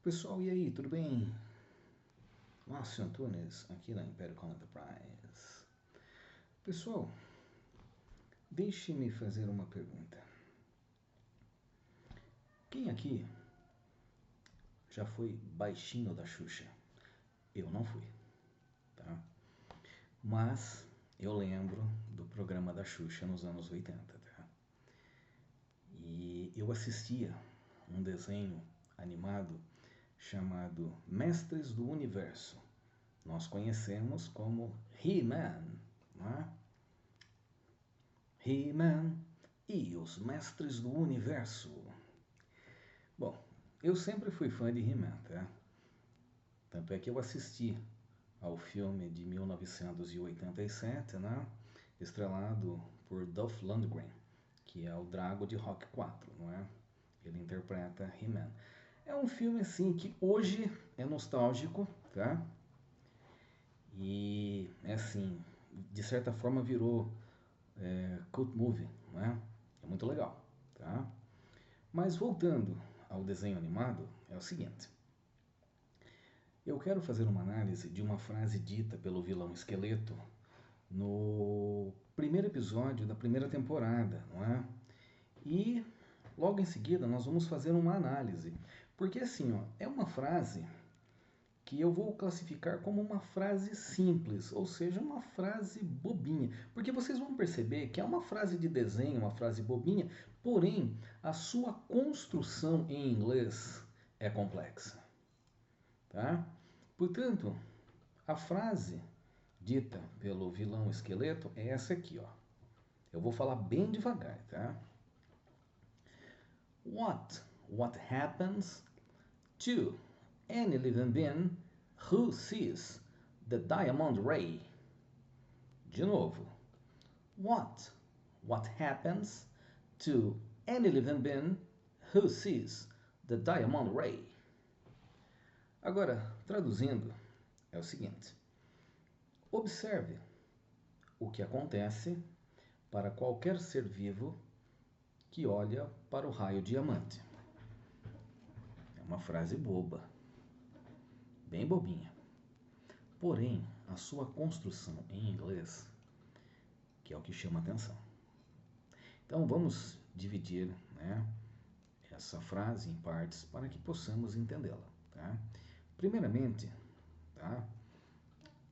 Pessoal, e aí, tudo bem? Márcio Antunes, aqui na Império Call Enterprise. Pessoal, deixe-me fazer uma pergunta. Quem aqui já foi baixinho da Xuxa? Eu não fui, tá? Mas eu lembro do programa da Xuxa nos anos 80, tá? E eu assistia um desenho animado chamado Mestres do Universo. Nós conhecemos como He-Man, não é? He-Man e os Mestres do Universo. Bom, eu sempre fui fã de He-Man, tá? Tanto é que eu assisti ao filme de 1987, né? Estrelado por Dolph Lundgren, que é o Drago de Rock 4, não é? Ele interpreta He-Man. É um filme, assim, que hoje é nostálgico, tá? E, é assim, de certa forma virou cult movie, não é? É muito legal, tá? Mas voltando ao desenho animado, é o seguinte. Eu quero fazer uma análise de uma frase dita pelo vilão Esqueleto no primeiro episódio da primeira temporada, não é? E logo em seguida nós vamos fazer uma análise. Porque assim, ó, é uma frase que eu vou classificar como uma frase simples, ou seja, uma frase bobinha. Porque vocês vão perceber que é uma frase de desenho, uma frase bobinha, porém a sua construção em inglês é complexa, tá? Portanto, a frase dita pelo vilão esqueleto é essa aqui, ó. Eu vou falar bem devagar, tá? What happens to any living being who sees the diamond ray? De novo. What happens to any living being who sees the diamond ray? Agora, traduzindo, é o seguinte. Observe o que acontece para qualquer ser vivo que olha para o raio diamante. É uma frase boba, bem bobinha. Porém, a sua construção em inglês, que é o que chama a atenção. Então vamos dividir, né, essa frase em partes para que possamos entendê-la. Tá? Primeiramente, tá?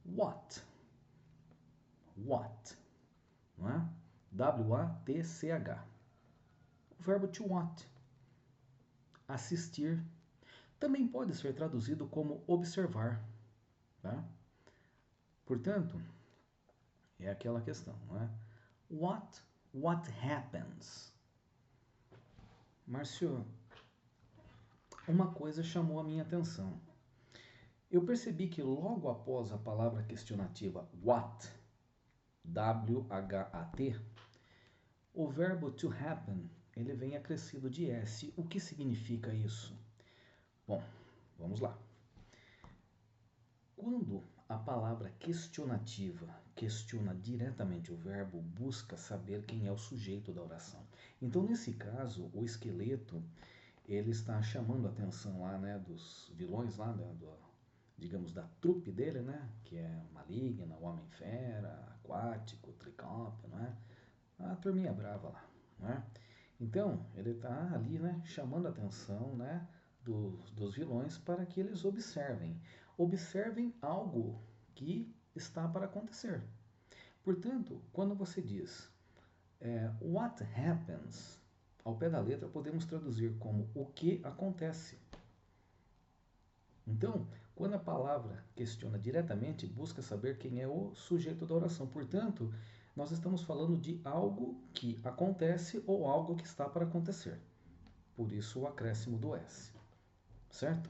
What? Não é? W-A-T-C-H. O verbo to watch. Assistir. Também pode ser traduzido como observar. Tá? Portanto, é aquela questão, não é? What happens? Márcio, uma coisa chamou a minha atenção. Eu percebi que logo após a palavra questionativa what, W-H-A-T, o verbo to happen, ele vem acrescido de S. O que significa isso? Bom, vamos lá. Quando a palavra questionativa questiona diretamente o verbo, busca saber quem é o sujeito da oração. Então, nesse caso, o esqueleto, ele está chamando a atenção lá, né, dos vilões lá, digamos, da trupe dele, né, que é Maligna, o Homem-Fera, Aquático, Tricópio, né, a turminha brava lá, né. Então, ele está ali, né, chamando a atenção, né, dos vilões para que eles observem algo que está para acontecer. Portanto, quando você diz what happens, ao pé da letra podemos traduzir como o que acontece. Então, quando a palavra questiona diretamente, busca saber quem é o sujeito da oração. Portanto, nós estamos falando de algo que acontece ou algo que está para acontecer. Por isso o acréscimo do S. Certo?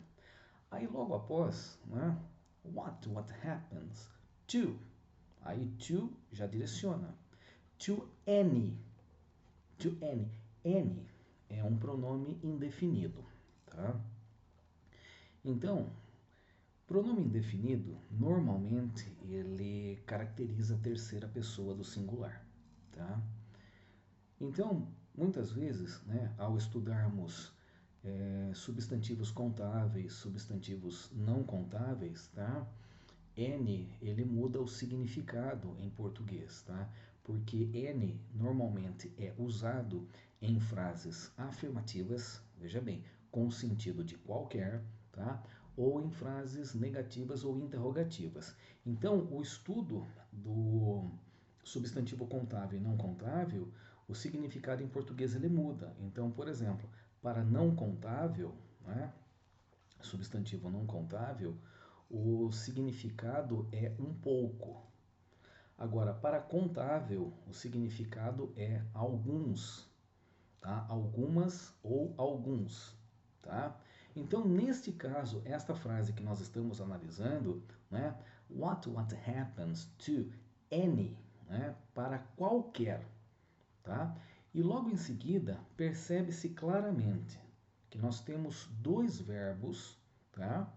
Aí logo após, né, what happens to? Aí to já direciona. To any. Any é um pronome indefinido. Tá? Então, pronome indefinido, normalmente, ele caracteriza a terceira pessoa do singular. Tá? Então, muitas vezes, né, ao estudarmos substantivos contáveis, substantivos não contáveis, tá? N, ele muda o significado em português, tá? Porque N normalmente é usado em frases afirmativas, veja bem, com sentido de qualquer, tá? Ou em frases negativas ou interrogativas. Então, o estudo do substantivo contável e não contável, o significado em português ele muda. Então, por exemplo, para não contável, né? Substantivo não contável, o significado é um pouco. Agora, para contável, o significado é alguns, tá? Algumas ou alguns, tá? Então, neste caso, esta frase que nós estamos analisando, né? What happens to any, né? Para qualquer, tá? E logo em seguida, percebe-se claramente que nós temos dois verbos, tá?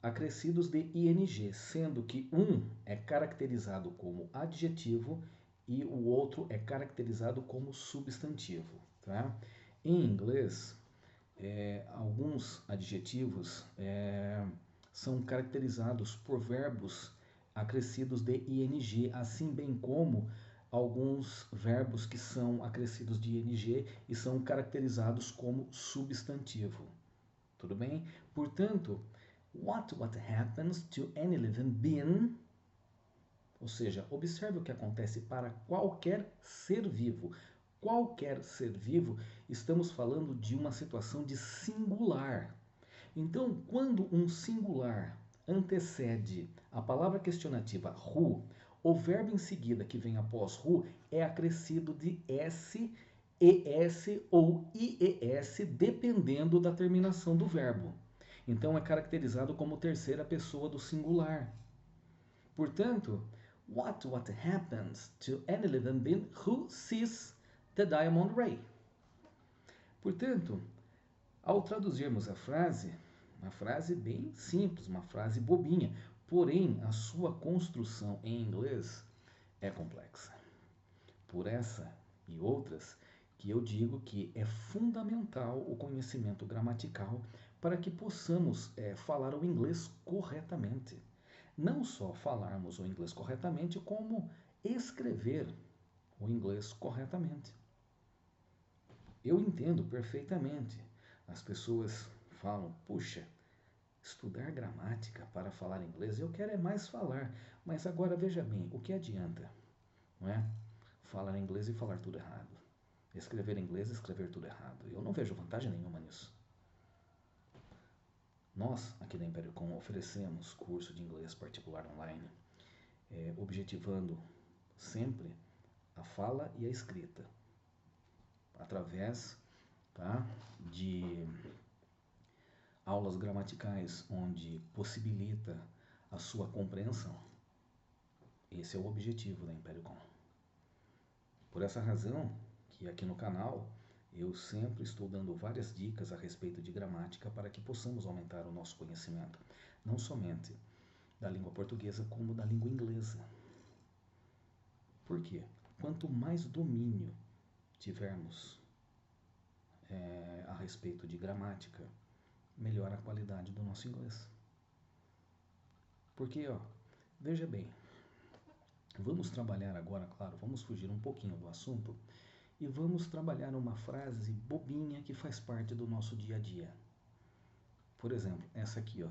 Acrescidos de ing, sendo que um é caracterizado como adjetivo e o outro é caracterizado como substantivo. Tá? Em inglês, alguns adjetivos são caracterizados por verbos acrescidos de ing, assim bem como alguns verbos que são acrescidos de ing e são caracterizados como substantivo. Tudo bem? Portanto, what happens to any living being, ou seja, observe o que acontece para qualquer ser vivo. Qualquer ser vivo, estamos falando de uma situação de singular. Então, quando um singular antecede a palavra questionativa who, o verbo em seguida que vem após who é acrescido de s, es ou ies, dependendo da terminação do verbo. Então, é caracterizado como terceira pessoa do singular. Portanto, what happens to any living being who sees the diamond ray? Portanto, ao traduzirmos a frase, uma frase bem simples, uma frase bobinha, porém a sua construção em inglês é complexa. Por essa e outras que eu digo que é fundamental o conhecimento gramatical para que possamos falar o inglês corretamente. Não só falarmos o inglês corretamente, como escrever o inglês corretamente. Eu entendo perfeitamente. As pessoas falam, puxa, estudar gramática para falar inglês, eu quero é mais falar. Mas agora veja bem, o que adianta, não é? Falar inglês e falar tudo errado. Escrever inglês e escrever tudo errado. Eu não vejo vantagem nenhuma nisso. Nós, aqui da Império Com, oferecemos curso de inglês particular online, objetivando sempre a fala e a escrita, através, tá, de aulas gramaticais, onde possibilita a sua compreensão. Esse é o objetivo da Império Com. Por essa razão, que aqui no canal eu sempre estou dando várias dicas a respeito de gramática para que possamos aumentar o nosso conhecimento, não somente da língua portuguesa, como da língua inglesa. Por quê? Quanto mais domínio tivermos a respeito de gramática, melhor a qualidade do nosso inglês. Porque, veja bem, vamos trabalhar agora, claro, vamos fugir um pouquinho do assunto e vamos trabalhar uma frase bobinha que faz parte do nosso dia a dia. Por exemplo, essa aqui,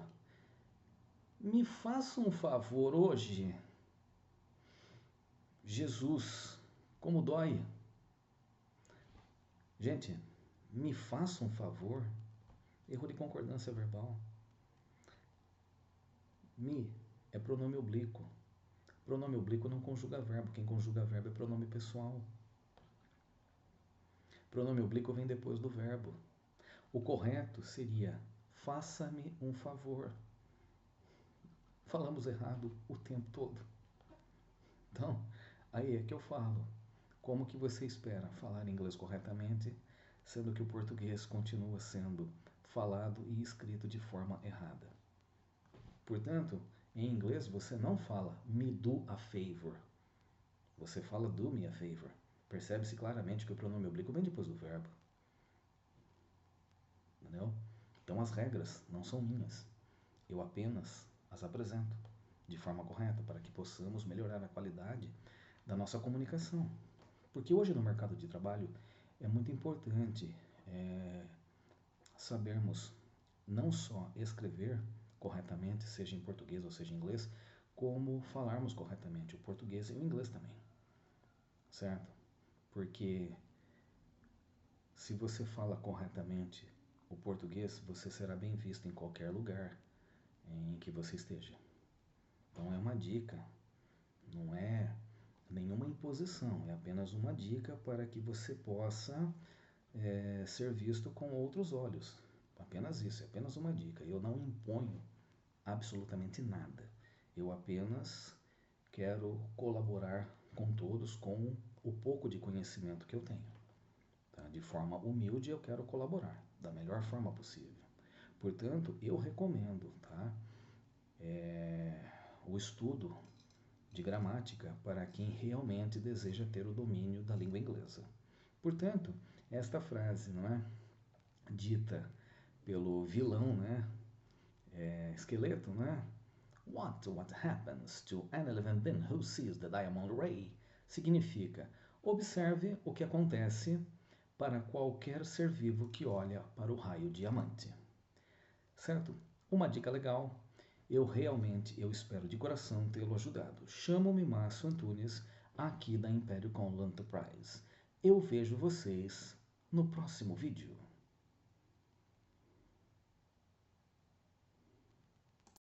Me faça um favor hoje. Jesus, como dói. Gente, me faça um favor. Erro de concordância verbal. Me é pronome oblíquo. Pronome oblíquo não conjuga verbo. Quem conjuga verbo é pronome pessoal. Pronome oblíquo vem depois do verbo. O correto seria faça-me um favor. Falamos errado o tempo todo. Então, aí é que eu falo. Como que você espera falar inglês corretamente, sendo que o português continua sendo falado e escrito de forma errada? Portanto, em inglês você não fala me do a favor. Você fala do me a favor. Percebe-se claramente que o pronome oblíquo vem depois do verbo. entendeu? Então as regras não são minhas, eu apenas as apresento de forma correta para que possamos melhorar a qualidade da nossa comunicação. Porque hoje no mercado de trabalho é muito importante sabermos não só escrever corretamente, seja em português ou seja em inglês, como falarmos corretamente o português e o inglês também, certo? Porque se você fala corretamente o português, você será bem visto em qualquer lugar em que você esteja. Então é uma dica, não é nenhuma imposição, é apenas uma dica para que você possa ser visto com outros olhos. Apenas isso, é apenas uma dica. Eu não imponho absolutamente nada. Eu apenas quero colaborar com todos com o pouco de conhecimento que eu tenho. Tá? De forma humilde, eu quero colaborar da melhor forma possível. Portanto, eu recomendo, tá? O estudo de gramática para quem realmente deseja ter o domínio da língua inglesa. Portanto, esta frase, não é, dita pelo vilão, né, esqueleto, né, what happens to any living being who sees the diamond ray, significa: observe o que acontece para qualquer ser vivo que olha para o raio diamante. Certo? Uma dica legal. Eu espero de coração tê-lo ajudado. Chamo-me Márcio Antunes, aqui da Império Conlo Enterprise. Eu vejo vocês no próximo vídeo.